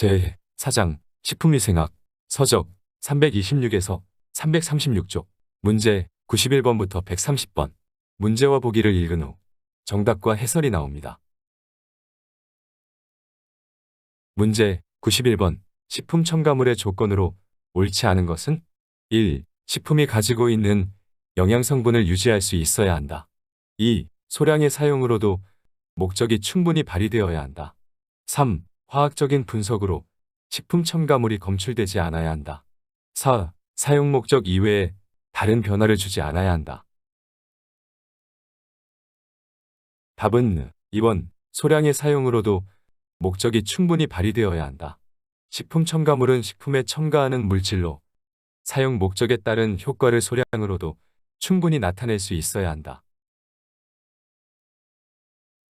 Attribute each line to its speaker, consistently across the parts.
Speaker 1: 제4장 식품위생학 서적 326에서 336쪽 문제 91번부터 130번 문제와 보기를 읽은 후 정답과 해설이 나옵니다. 문제 91번 식품 첨가물의 조건으로 옳지 않은 것은 1. 식품이 가지고 있는 영양성분을 유지할 수 있어야 한다. 2. 소량의 사용으로도 목적이 충분히 발휘되어야 한다. 3. 화학적인 분석으로 식품 첨가물이 검출되지 않아야 한다. 4. 사용 목적 이외에 다른 변화를 주지 않아야 한다. 답은 2번 소량의 사용으로도 목적이 충분히 발휘되어야 한다. 식품 첨가물은 식품에 첨가하는 물질로 사용 목적에 따른 효과를 소량으로도 충분히 나타낼 수 있어야 한다.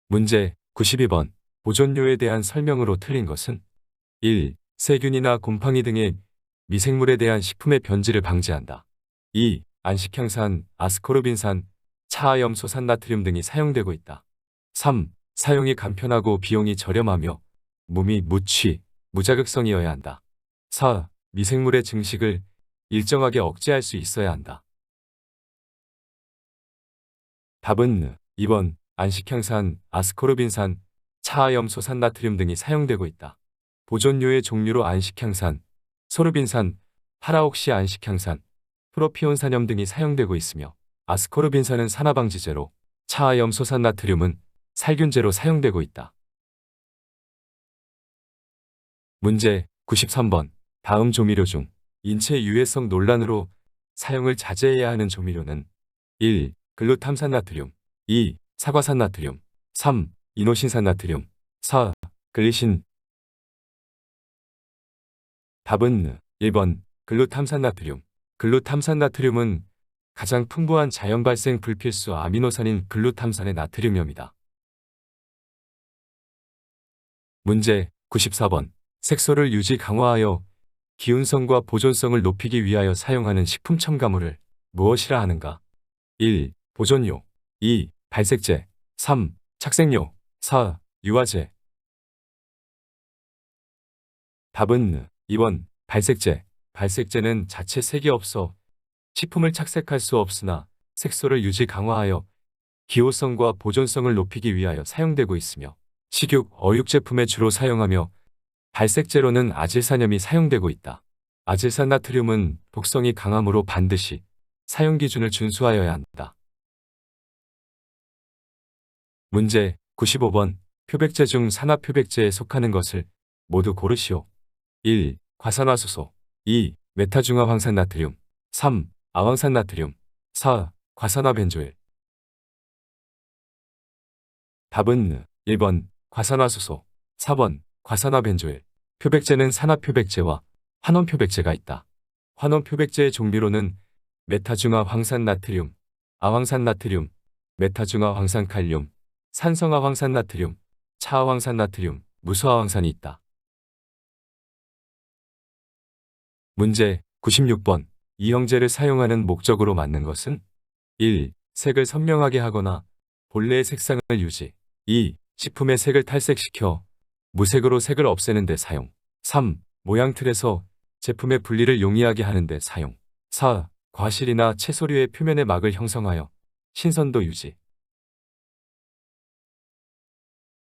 Speaker 1: 문제 92번 보존료에 대한 설명으로 틀린 것은 1. 세균이나 곰팡이 등의 미생물에 대한 식품의 변질을 방지한다. 2. 안식향산, 아스코르빈산, 차하염소산 나트륨 등이 사용되고 있다. 3. 사용이 간편하고 비용이 저렴하며 무미, 무취, 무자극성이어야 한다. 4. 미생물의 증식을 일정하게 억제할 수 있어야 한다. 답은 2번 안식향산, 아스코르빈산, 차하염소산 나트륨 등이 사용되고 있다. 보존료의 종류로 안식향산, 소르빈산, 파라옥시 안식향산, 프로피온산염 등이 사용되고 있으며 아스코르빈산은 산화방지제로, 차하염소산 나트륨은 살균제로 사용되고 있다. 문제 93번 다음 조미료 중 인체 유해성 논란으로 사용을 자제해야 하는 조미료는 1. 글루탐산 나트륨 2. 사과산 나트륨 3. 이노신산 나트륨 4. 글리신 답은 1번 글루탐산 나트륨 글루탐산 나트륨은 가장 풍부한 자연 발생 불필수 아미노산인 글루탐산의 나트륨염이다. 문제 94번 색소를 유지 강화하여 기운성과 보존성을 높이기 위하여 사용하는 식품 첨가물을 무엇이라 하는가? 1. 보존료 2. 발색제 3. 착색료 4. 유화제 답은 2번 발색제 발색제는 자체 색이 없어 식품을 착색할 수 없으나 색소를 유지 강화하여 기호성과 보존성을 높이기 위하여 사용되고 있으며 식육, 어육 제품에 주로 사용하며 발색제로는 아질산염이 사용되고 있다. 아질산 나트륨은 독성이 강하므로 반드시 사용 기준을 준수하여야 한다. 문제 95번 표백제 중 산화표백제에 속하는 것을 모두 고르시오. 1. 과산화수소 2. 메타중화황산나트륨 3. 아황산나트륨 4. 과산화벤조일 답은 1번 과산화수소 4번 과산화벤조일 표백제는 산화표백제와 환원표백제가 있다. 환원표백제의 종류로는 메타중화황산나트륨, 아황산나트륨, 메타중화황산칼륨, 산성화황산나트륨, 차화황산나트륨, 무수화황산이 있다. 문제 96번 이 형제를 사용하는 목적으로 맞는 것은 1. 색을 선명하게 하거나 본래의 색상을 유지 2. 식품의 색을 탈색시켜 무색으로 색을 없애는 데 사용 3. 모양 틀에서 제품의 분리를 용이하게 하는 데 사용 4. 과실이나 채소류의 표면의 막을 형성하여 신선도 유지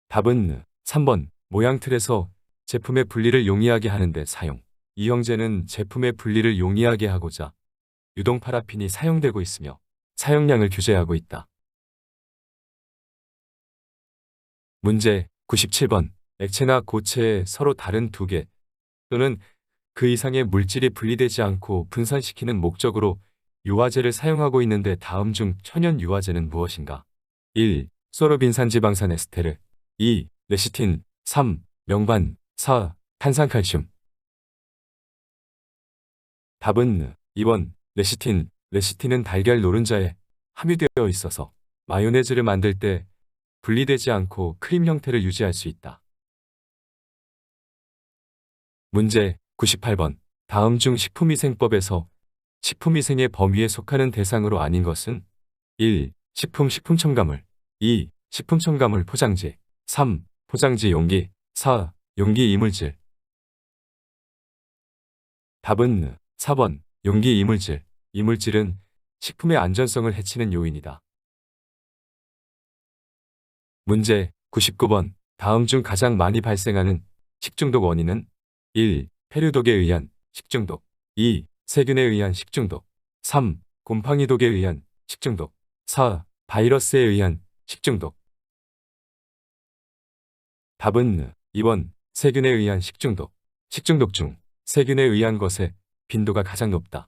Speaker 1: 답은 3번 모양 틀에서 제품의 분리를 용이하게 하는 데 사용 이 형제는 제품의 분리를 용이하게 하고자 유동 파라핀이 사용되고 있으며 사용량을 규제하고 있다. 문제 97번 액체나 고체에 서로 다른 두 개 또는 그 이상의 물질이 분리되지 않고 분산시키는 목적으로 유화제를 사용하고 있는데 다음 중 천연 유화제는 무엇인가? 1. 소르빈산 지방산 에스테르 2. 레시틴 3. 명반 4. 탄산칼슘 답은 2번 레시틴 레시틴은 달걀 노른자에 함유되어 있어서 마요네즈를 만들 때 분리되지 않고 크림 형태를 유지할 수 있다. 문제 98번 다음 중 식품위생법에서 식품위생의 범위에 속하는 대상으로 아닌 것은 1. 식품 첨가물 2. 식품 첨가물 포장지 3. 포장지 용기 4. 용기 이물질 답은 4번 용기 이물질. 이물질은 식품의 안전성을 해치는 요인이다. 문제 99번. 다음 중 가장 많이 발생하는 식중독 원인은 1. 페류독에 의한 식중독 2. 세균에 의한 식중독 3. 곰팡이독에 의한 식중독 4. 바이러스에 의한 식중독. 답은 2번 세균에 의한 식중독. 식중독 중 세균에 의한 것의 빈도가 가장 높다.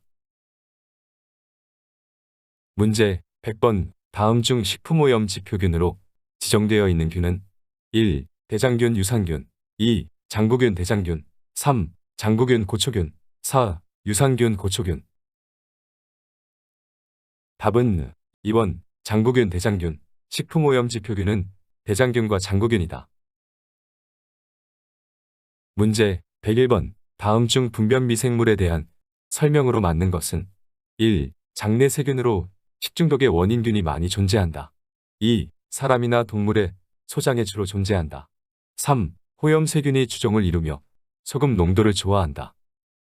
Speaker 1: 문제 100번. 다음 중 식품오염 지표균으로 지정되어 있는 균은 1. 대장균 유산균 2. 장구균 대장균 3. 장구균 고초균 4. 유산균 고초균. 답은 2번 장구균 대장균. 식품오염 지표균은 대장균과 장구균이다. 문제 101번. 다음 중 분변 미생물에 대한 설명으로 맞는 것은 1. 장내 세균으로 식중독의 원인균이 많이 존재한다. 2. 사람이나 동물의 소장에 주로 존재한다. 3. 호염세균이 주종을 이루며 소금 농도를 좋아한다.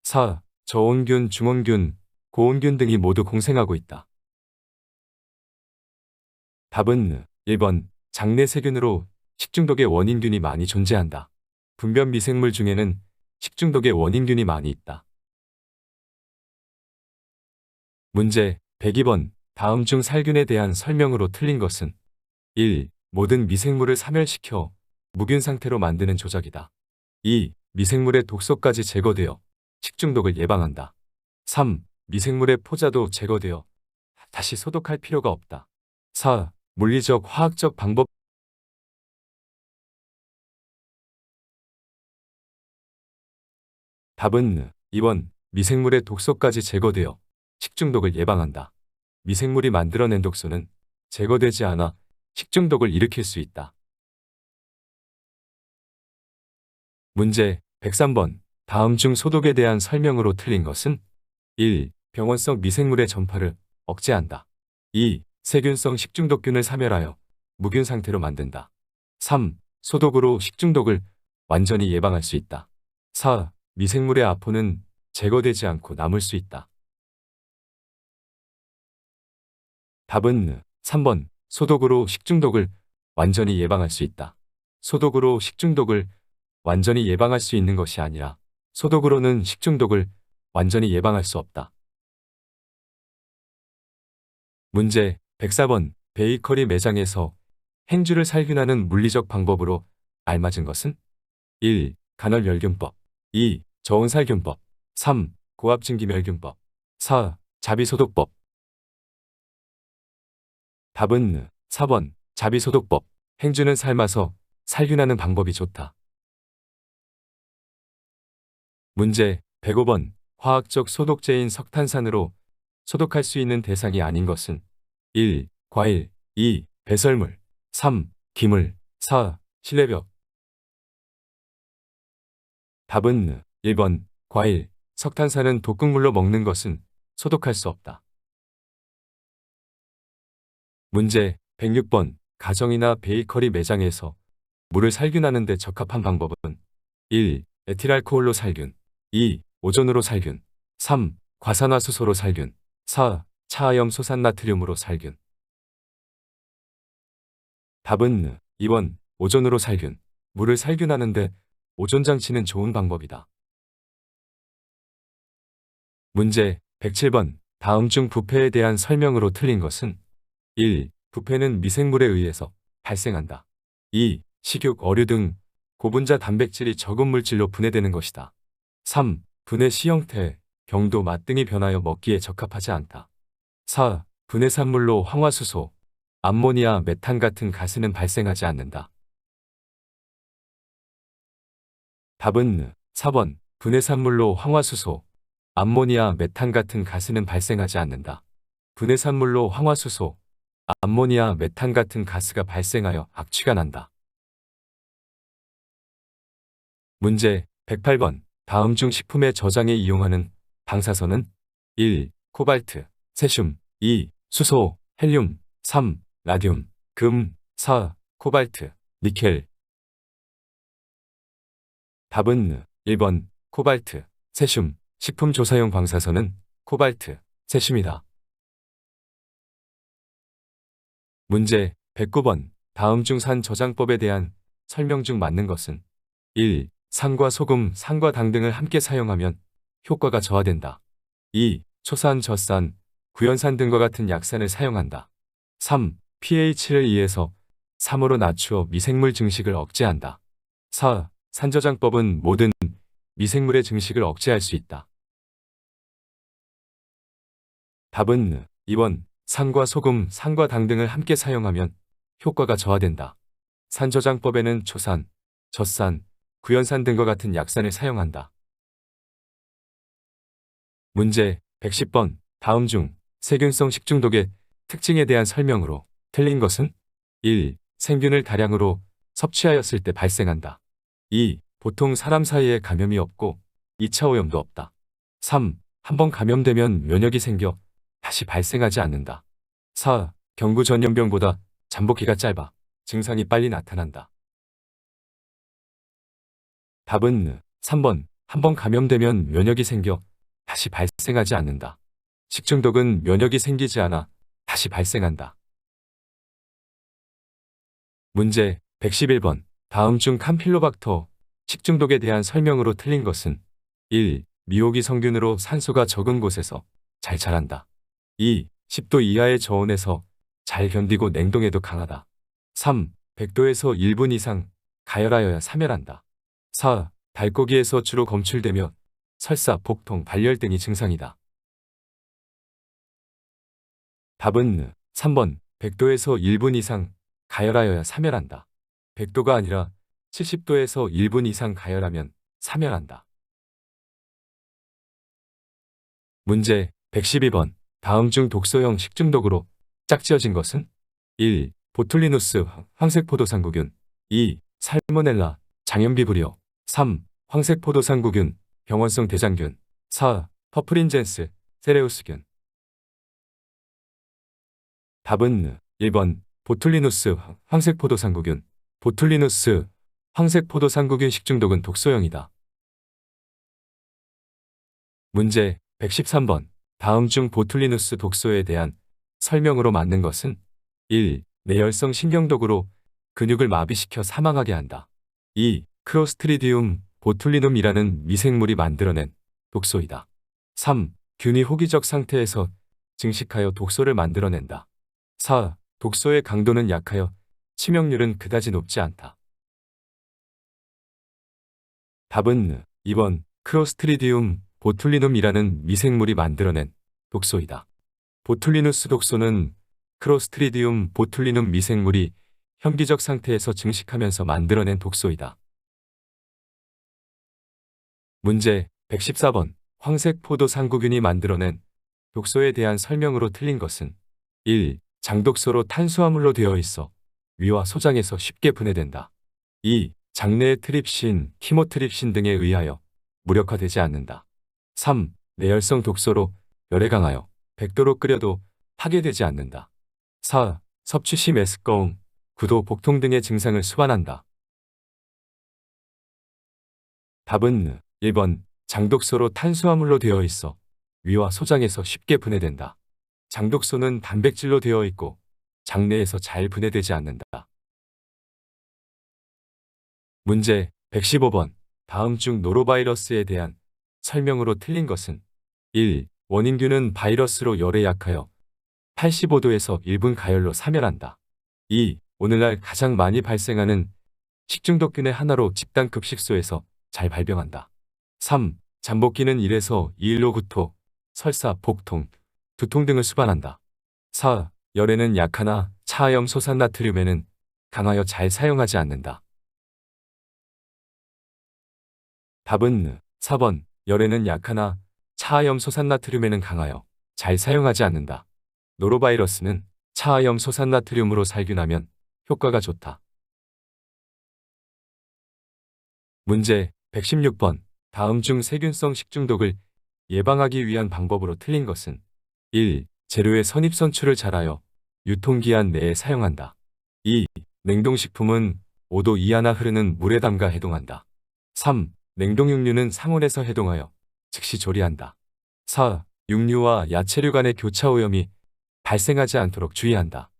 Speaker 1: 4. 저온균, 중온균, 고온균 등이 모두 공생하고 있다. 답은 1번 장내 세균으로 식중독의 원인균이 많이 존재한다. 분변 미생물 중에는 식중독의 원인균이 많이 있다. 문제 102번. 다음 중 살균에 대한 설명으로 틀린 것은 1. 모든 미생물을 사멸시켜 무균 상태로 만드는 조작이다. 2. 미생물의 독소까지 제거되어 식중독을 예방한다. 3. 미생물의 포자도 제거되어 다시 소독할 필요가 없다. 4. 물리적 화학적 방법. 답은 2번 미생물의 독소까지 제거되어 식중독을 예방한다. 미생물이 만들어낸 독소는 제거되지 않아 식중독을 일으킬 수 있다. 문제 103번. 다음 중 소독에 대한 설명으로 틀린 것은 1. 병원성 미생물의 전파를 억제한다. 2. 세균성 식중독균을 사멸하여 무균 상태로 만든다. 3. 소독으로 식중독을 완전히 예방할 수 있다. 4. 미생물의 아포는 제거되지 않고 남을 수 있다. 답은 3번 소독으로 식중독을 완전히 예방할 수 있다. 소독으로 식중독을 완전히 예방할 수 있는 것이 아니라 소독으로는 식중독을 완전히 예방할 수 없다. 문제 104번. 베이커리 매장에서 행주를 살균하는 물리적 방법으로 알맞은 것은 1. 간헐멸균법 2. 저온살균법 3. 고압증기멸균법 4. 자비소독법. 답은 4번 자비소독법. 행주는 삶아서 살균하는 방법이 좋다. 문제 105번. 화학적 소독제인 석탄산으로 소독할 수 있는 대상이 아닌 것은 1. 과일 2. 배설물 3. 기물 4. 실내벽. 답은 1번 과일. 석탄산은 독극물로 먹는 것은 소독할 수 없다. 문제 106번. 가정이나 베이커리 매장에서 물을 살균하는 데 적합한 방법은 1. 에틸알코올로 살균 2. 오존으로 살균 3. 과산화수소로 살균 4. 차하염 소산나트륨으로 살균. 답은 2번 오존으로 살균. 물을 살균하는데 오존장치는 좋은 방법이다. 문제 107번. 다음 중 부패에 대한 설명으로 틀린 것은 1. 부패는 미생물에 의해서 발생한다. 2. 식욕, 어류 등 고분자 단백질이 적은 물질로 분해되는 것이다. 3. 분해 시 형태, 경도, 맛 등이 변하여 먹기에 적합하지 않다. 4. 분해산물로 황화수소, 암모니아, 메탄 같은 가스는 발생하지 않는다. 답은 4번 분해산물로 황화수소, 암모니아, 메탄 같은 가스는 발생하지 않는다. 분해산물로 황화수소, 암모니아, 메탄 같은 가스가 발생하여 악취가 난다. 문제 108번. 다음 중 식품의 저장에 이용하는 방사선은 1. 코발트, 세슘 2. 수소, 헬륨 3. 라듐, 금 4. 코발트, 니켈. 답은 1번 코발트, 세슘 식품 조사용 방사선은 코발트, 세슘이다. 문제 109번. 다음 중 산 저장법에 대한 설명 중 맞는 것은 1. 산과 소금, 산과 당 등을 함께 사용하면 효과가 저하된다. 2. 초산, 젖산, 구연산 등과 같은 약산을 사용한다. 3. pH를 2에서 3으로 낮추어 미생물 증식을 억제한다. 4. 산저장법은 모든 미생물의 증식을 억제할 수 있다. 답은 2번. 산과 소금, 산과 당 등을 함께 사용하면 효과가 저하된다. 산저장법에는 초산, 젖산, 구연산 등과 같은 약산을 사용한다. 문제 110번. 다음 중 세균성 식중독의 특징에 대한 설명으로 틀린 것은 1. 생균을 다량으로 섭취하였을 때 발생한다. 2. 보통 사람 사이에 감염이 없고 2차 오염도 없다. 3. 한번 감염되면 면역이 생겨 다시 발생하지 않는다. 4. 경구 전염병보다 잠복기가 짧아 증상이 빨리 나타난다. 답은 3번. 한번 감염되면 면역이 생겨 다시 발생하지 않는다. 식중독은 면역이 생기지 않아 다시 발생한다. 문제 111번. 다음 중 캄필로박터 식중독에 대한 설명으로 틀린 것은 1. 미오기 성균으로 산소가 적은 곳에서 잘 자란다. 2. 10도 이하의 저온에서 잘 견디고 냉동에도 강하다. 3. 100도에서 1분 이상 가열하여야 사멸한다. 4. 달고기에서 주로 검출되며 설사, 복통, 발열 등이 증상이다. 답은 3번. 100도에서 1분 이상 가열하여야 사멸한다. 100도가 아니라 70도에서 1분 이상 가열하면 사멸한다. 문제 112번. 다음 중 독소형 식중독으로 짝지어진 것은 1. 보툴리누스 황색포도상구균 2. 살모넬라 장염비브리오 3. 황색포도상구균 병원성 대장균 4. 퍼프린젠스 세레우스균. 답은 1번. 보툴리누스 황색포도상구균. 보툴리누스 황색포도상구균 식중독은 독소형이다. 문제 113번. 다음 중 보툴리누스 독소에 대한 설명으로 맞는 것은 1. 내열성 신경독으로 근육을 마비시켜 사망하게 한다. 2. 크로스트리디움 보툴리눔이라는 미생물이 만들어낸 독소이다. 3. 균이 호기적 상태에서 증식하여 독소를 만들어낸다. 4. 독소의 강도는 약하여 치명률은 그다지 높지 않다. 답은 2번. 크로스트리디움 보툴리눔이라는 미생물이 만들어낸 독소이다. 보툴리누스 독소는 크로스트리디움 보툴리눔 미생물이 현기적 상태에서 증식하면서 만들어낸 독소이다. 문제 114번. 황색포도상구균이 만들어낸 독소에 대한 설명으로 틀린 것은 1. 장독소로 탄수화물로 되어 있어 위와 소장에서 쉽게 분해된다. 2. 장내의 트립신, 키모트립신 등에 의하여 무력화되지 않는다. 3. 내열성 독소로 열에 강하여 100도로 끓여도 파괴되지 않는다. 4. 섭취 시 메스꺼움, 구도, 복통 등의 증상을 수반한다. 답은 1번. 장독소로 탄수화물로 되어 있어 위와 소장에서 쉽게 분해된다. 장독소는 단백질로 되어 있고 장내에서 잘 분해되지 않는다. 문제 115번. 다음 중 노로바이러스에 대한 설명으로 틀린 것은 1. 원인균은 바이러스로 열에 약하여 85도에서 1분 가열로 사멸한다. 2. 오늘날 가장 많이 발생하는 식중독균의 하나로 집단급식소에서 잘 발병한다. 3. 잠복기는 1에서 2일로 구토, 설사, 복통, 두통 등을 수반한다. 4. 열에는 약하나 차하염 소산나트륨에는 강하여 잘 사용하지 않는다. 답은 4번. 열에는 약하나 차하염 소산나트륨에는 강하여 잘 사용하지 않는다. 노로바이러스는 차하염 소산나트륨으로 살균하면 효과가 좋다. 문제 116번. 다음 중 세균성 식중독을 예방하기 위한 방법으로 틀린 것은 1. 재료의 선입선출을 잘하여 유통기한 내에 사용한다. 2. 냉동식품은 5도 이하나 흐르는 물에 담가 해동한다. 3. 냉동육류는 상온에서 해동하여 즉시 조리한다. 4. 육류와 야채류 간의 교차 오염이 발생하지 않도록 주의한다.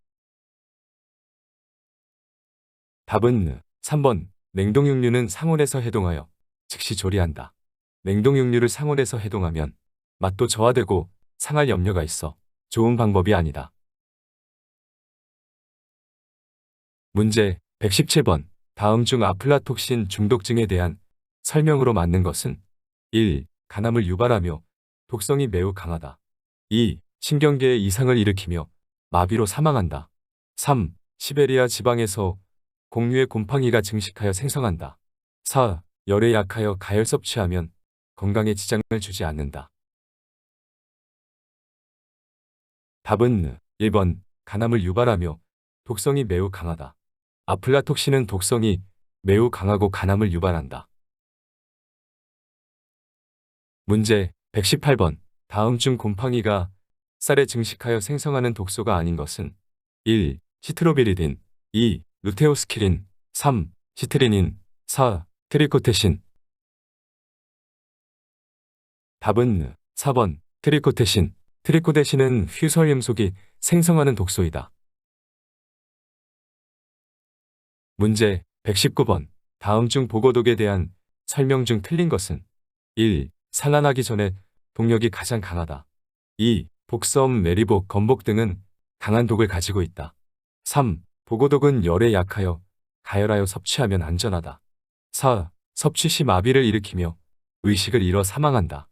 Speaker 1: 답은 3번. 냉동 육류는 상온에서 해동하여 즉시 조리한다. 냉동 육류를 상온에서 해동하면 맛도 저하되고 상할 염려가 있어 좋은 방법이 아니다. 문제 117번. 다음 중 아플라톡신 중독증에 대한 설명으로 맞는 것은 1. 간암을 유발하며 독성이 매우 강하다. 2. 신경계에 이상을 일으키며 마비로 사망한다. 3. 시베리아 지방에서 공류의 곰팡이가 증식하여 생성한다. 4. 열에 약하여 가열 섭취하면 건강에 지장을 주지 않는다. 답은 1번. 간암을 유발하며 독성이 매우 강하다. 아플라톡신은 독성이 매우 강하고 간암을 유발한다. 문제 118번. 다음 중 곰팡이가 쌀에 증식하여 생성하는 독소가 아닌 것은 1. 시트로비리딘 2. 루테오스키린 3. 시트리닌 4. 트리코테신. 답은 4번. 트리코테신. 트리코테신은 휴설염속이 생성하는 독소이다. 문제 119번. 다음 중 보고독에 대한 설명 중 틀린 것은 1. 산란하기 전에 독력이 가장 강하다. 2. 복섬, 메리복, 건복 등은 강한 독을 가지고 있다. 3. 보고독은 열에 약하여 가열하여 섭취하면 안전하다. 4. 섭취 시 마비를 일으키며 의식을 잃어 사망한다.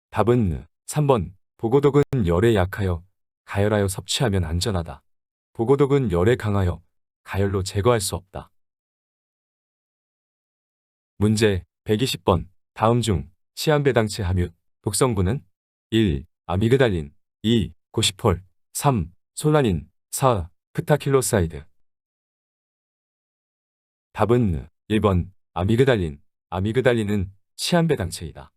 Speaker 1: 답은 3번. 보고독은 열에 약하여 가열하여 섭취하면 안전하다. 보고독은 열에 강하여 가열로 제거할 수 없다. 문제 120번. 다음 중 시한배당체 함유 독성분은 1. 아미그달린 2. 고시폴 3. 솔라닌 4. 프타킬로사이드. 답은 1번. 아미그달린. 아미그달린은 시한배당체이다.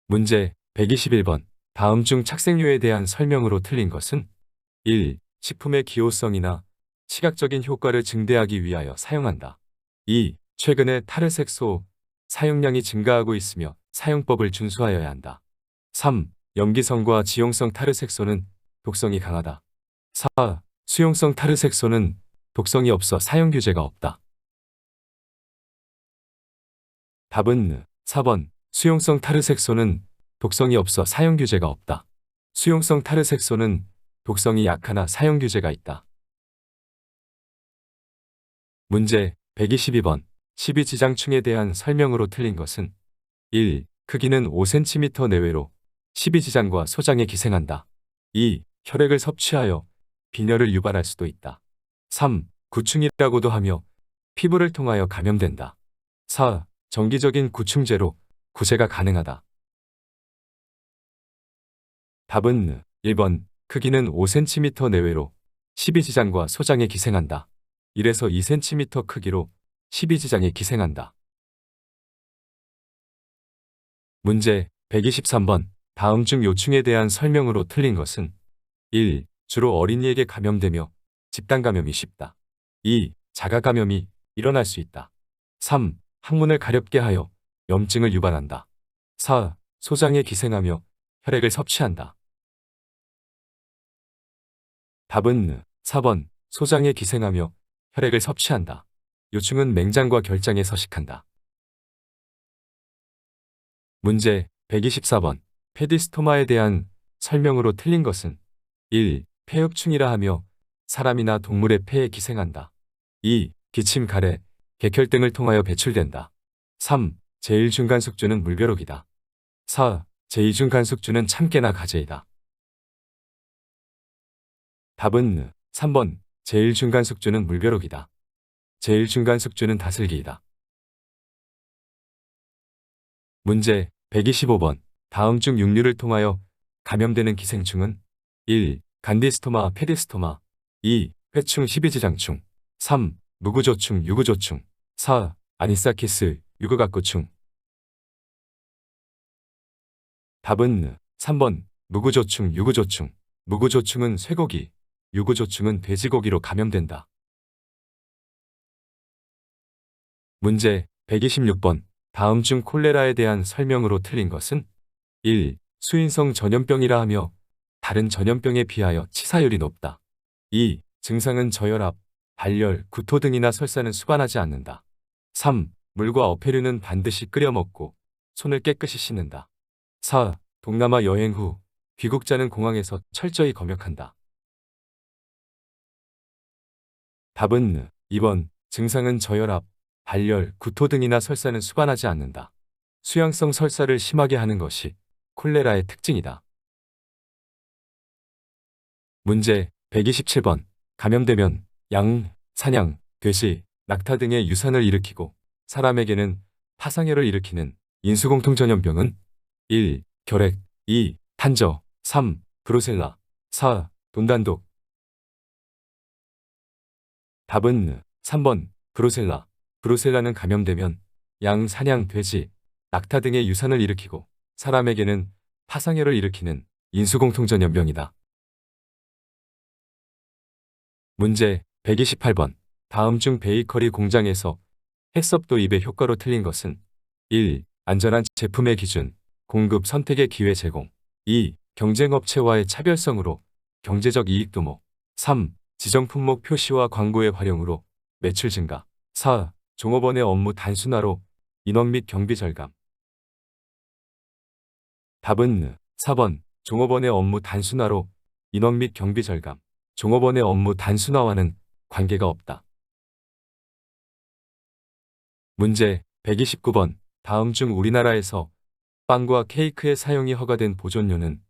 Speaker 1: 문제 121번. 다음 중 착색류에 대한 설명으로 틀린 것은 1. 식품의 기호성이나 시각적인 효과를 증대하기 위하여 사용한다. 2. 최근에 타르색소 사용량이 증가하고 있으며 사용법을 준수하여야 한다. 3. 염기성과 지용성 타르색소는 독성이 강하다. 4. 수용성 타르색소는 독성이 없어 사용 규제가 없다. 답은 4번. 수용성 타르색소는 독성이 없어 사용 규제가 없다. 수용성 타르색소는 독성이 약하나 사용 규제가 있다. 문제 122번. 12지장충에 대한 설명으로 틀린 것은 1. 크기는 5cm 내외로 12지장과 소장에 기생한다. 2. 혈액을 섭취하여 빈혈을 유발할 수도 있다. 3. 구충이라고도 하며 피부를 통하여 감염된다. 4. 정기적인 구충제로 구제가 가능하다. 답은 1번. 크기는 5cm 내외로 12지장과 소장에 기생한다. 1에서 2cm 크기로 12지장에 기생한다. 문제 123번. 다음 중 요충에 대한 설명으로 틀린 것은 1. 주로 어린이에게 감염되며 집단 감염이 쉽다. 2. 자가 감염이 일어날 수 있다. 3. 항문을 가렵게 하여 염증을 유발한다. 4. 소장에 기생하며 혈액을 섭취한다. 답은 4번. 소장에 기생하며 혈액을 섭취한다. 요충은 맹장과 결장에 서식한다. 문제 124번. 페디스토마에 대한 설명으로 틀린 것은 1. 폐흡충이라 하며 사람이나 동물의 폐에 기생한다. 2. 기침, 가래, 객혈 등을 통하여 배출된다. 3. 제1중간숙주는 물벼룩이다. 4. 제2중간숙주는 참깨나 가재이다. 답은 3번. 제1중간숙주는 물벼룩이다. 제1중간숙주는 다슬기이다. 문제 125번. 다음 중 육류를 통하여 감염되는 기생충은 1. 간디스토마, 페디스토마 2. 회충, 십이지장충 3. 무구조충, 유구조충 4. 아니사키스, 유구각구충. 답은 3번. 무구조충, 유구조충. 무구조충은 쇠고기, 유구조충은 돼지고기로 감염된다. 문제 126번. 다음 중 콜레라에 대한 설명으로 틀린 것은 1. 수인성 전염병이라 하며 다른 전염병에 비하여 치사율이 높다. 2. 증상은 저혈압, 발열, 구토 등이나 설사는 수반하지 않는다. 3. 물과 어패류는 반드시 끓여 먹고 손을 깨끗이 씻는다. 4. 동남아 여행 후 귀국자는 공항에서 철저히 검역한다. 답은 2번. 증상은 저혈압, 발열, 구토 등이나 설사는 수반하지 않는다. 수양성 설사를 심하게 하는 것이 콜레라의 특징이다. 문제 127번. 감염되면 양, 사냥, 돼지, 낙타 등의 유산을 일으키고 사람에게는 파상혈을 일으키는 인수공통전염병은 1. 결핵 2. 탄저 3. 브루셀라 4. 돈단독. 답은 3번. 브루셀라. 브루셀라는 감염되면 양, 사냥, 돼지, 낙타 등의 유산을 일으키고 사람에게는 파상혈을 일으키는 인수공통전염병이다. 문제 128번. 다음 중 베이커리 공장에서 햇섭 도입의 효과로 틀린 것은 1. 안전한 제품의 기준, 공급 선택의 기회 제공 2. 경쟁업체와의 차별성으로 경제적 이익 도모 3. 지정 품목 표시와 광고의 활용으로 매출 증가 4. 종업원의 업무 단순화로 인원 및 경비 절감. 답은 4번. 종업원의 업무 단순화로 인원 및 경비 절감. 종업원의 업무 단순화와는 관계가 없다. 문제 129번. 다음 중 우리나라에서 빵과 케이크의 사용이 허가된 보존료는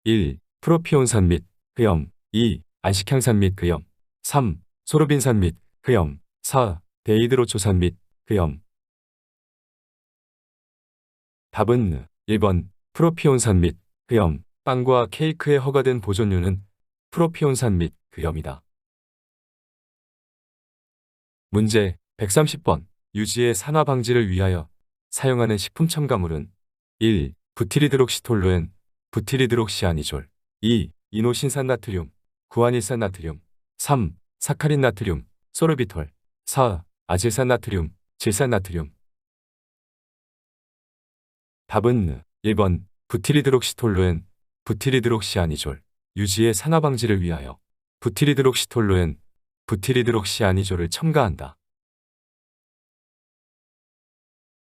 Speaker 1: 1. 프로피온산 및 그염 2. 안식향산 및 그염 3. 소르빈산 및 그염 4. 데이드로초산 및 그염. 답은 1번. 프로피온산 및 그염. 빵과 케이크에 허가된 보존료는 프로피온산 및 그염이다. 문제 130번. 유지의 산화 방지를 위하여 사용하는 식품 첨가물은 1. 부티리드록시톨루엔, 부티리드록시아니졸 2. 이노신산나트륨, 구안일산나트륨 3. 사카린나트륨, 소르비톨 4. 아질산나트륨, 질산나트륨. 답은 1번. 부티리드록시톨루엔, 부티리드록시아니졸. 유지의 산화 방지를 위하여 부티리드록시톨루엔, 부티리드록시아니졸을 첨가한다.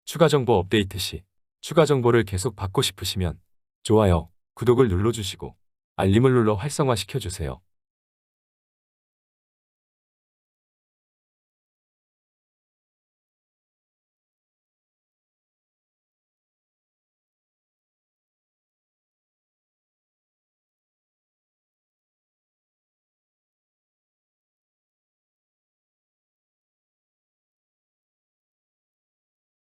Speaker 1: 추가 정보 업데이트 시 추가 정보를 계속 받고 싶으시면 좋아요, 구독을 눌러주시고 알림을 눌러 활성화시켜주세요.